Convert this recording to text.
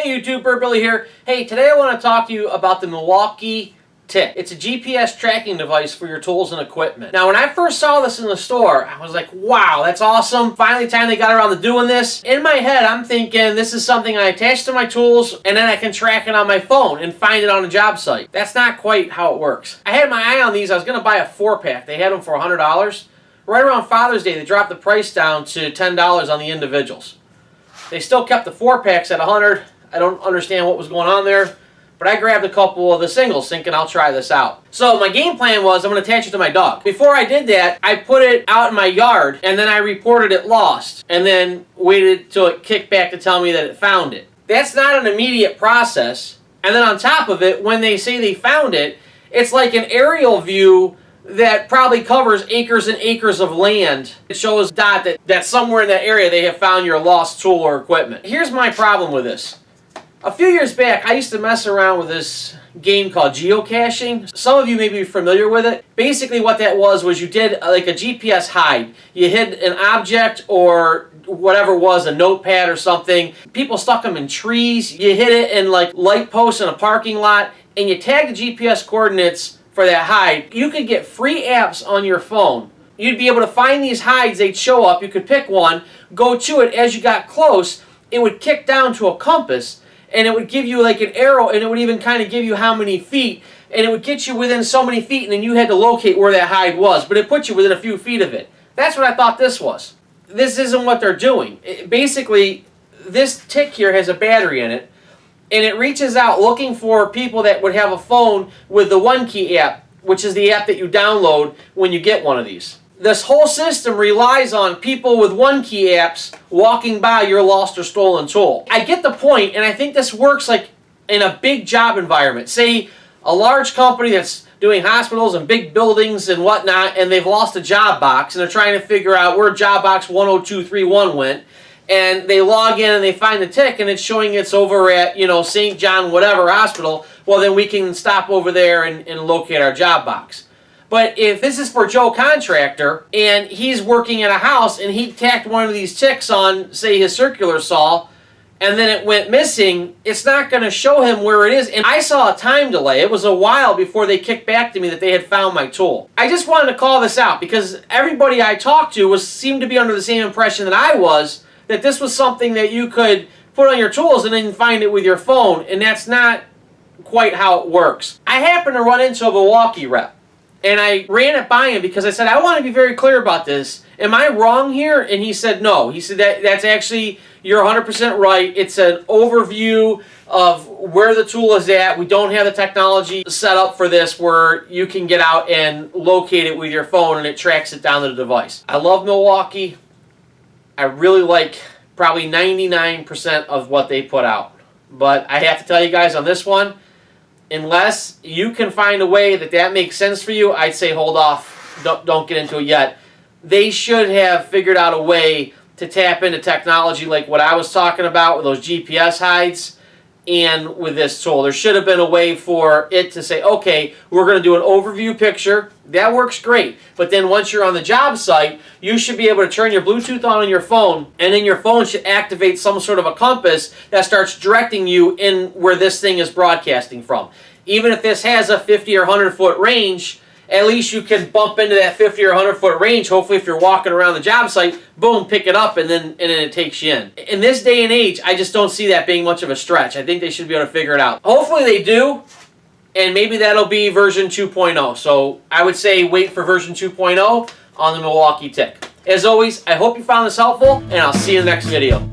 Hey YouTube, Bird Billy here. Hey, today I want to talk to you about the Milwaukee Tick. It's a GPS tracking device for your tools and equipment. Now, when I first saw this in the store, I was like, wow, that's awesome. Finally, time they got around to doing this. In my head, I'm thinking this is something I attach to my tools and then I can track it on my phone and find it on a job site. That's not quite how it works. I had my eye on these. I was going to buy a 4-pack. They had them for $100. Right around Father's Day, they dropped the price down to $10 on the individuals. They still kept the 4-packs at $100. I don't understand what was going on there, but I grabbed a couple of the singles thinking I'll try this out. So my game plan was I'm going to attach it to my dog. Before I did that, I put it out in my yard and then I reported it lost and then waited till it kicked back to tell me that it found it. That's not an immediate process. And then on top of it, when they say they found it, it's like an aerial view that probably covers acres and acres of land. It shows that somewhere in that area they have found your lost tool or equipment. Here's my problem with this. A few years back, I used to mess around with this game called geocaching. Some of you may be familiar with it. Basically what that was you did like a GPS hide. You hid an object or whatever it was, a notepad or something. People stuck them in trees. You hid it in like light posts in a parking lot and you tagged the GPS coordinates for that hide. You could get free apps on your phone. You'd be able to find these hides. They'd show up. You could pick one, go to it. As you got close, it would kick down to a compass and it would give you like an arrow and it would even kind of give you how many feet and it would get you within so many feet and then you had to locate where that hide was, but it put you within a few feet of it. That's what I thought this was. This isn't what they're doing. Basically, this tick here has a battery in it and it reaches out looking for people that would have a phone with the OneKey app, which is the app that you download when you get one of these. This whole system relies on people with OneKey apps walking by your lost or stolen tool. I get the point, and I think this works like in a big job environment. Say a large company that's doing hospitals and big buildings and whatnot, and they've lost a job box, and they're trying to figure out where job box 10231 went, and they log in and they find the tick, and it's showing it's over at, St. John whatever hospital. Well, then we can stop over there and locate our job box. But if this is for Joe Contractor and he's working at a house and he tacked one of these ticks on, say, his circular saw and then it went missing, it's not going to show him where it is. And I saw a time delay. It was a while before they kicked back to me that they had found my tool. I just wanted to call this out because everybody I talked to seemed to be under the same impression that I was, that this was something that you could put on your tools and then find it with your phone. And that's not quite how it works. I happened to run into a Milwaukee rep. And I ran it by him because I said, I want to be very clear about this. Am I wrong here? And he said, no. He said, that's actually, you're 100% right. It's an overview of where the tool is at. We don't have the technology set up for this where you can get out and locate it with your phone and it tracks it down to the device. I love Milwaukee. I really like probably 99% of what they put out. But I have to tell you guys on this one, unless you can find a way that makes sense for you, I'd say hold off. Don't get into it yet. They should have figured out a way to tap into technology like what I was talking about with those GPS hides and with this tool. There should have been a way for it to say, okay, we're going to do an overview picture. That works great. But then once you're on the job site, you should be able to turn your Bluetooth on your phone, and then your phone should activate some sort of a compass that starts directing you in where this thing is broadcasting from. Even if this has a 50 or 100 foot range, at least you can bump into that 50 or 100 foot range. Hopefully if you're walking around the job site, boom, pick it up and then it takes you in. In this day and age, I just don't see that being much of a stretch. I think they should be able to figure it out. Hopefully they do, and maybe that'll be version 2.0. So I would say wait for version 2.0 on the Milwaukee Tick. As always, I hope you found this helpful, and I'll see you in the next video.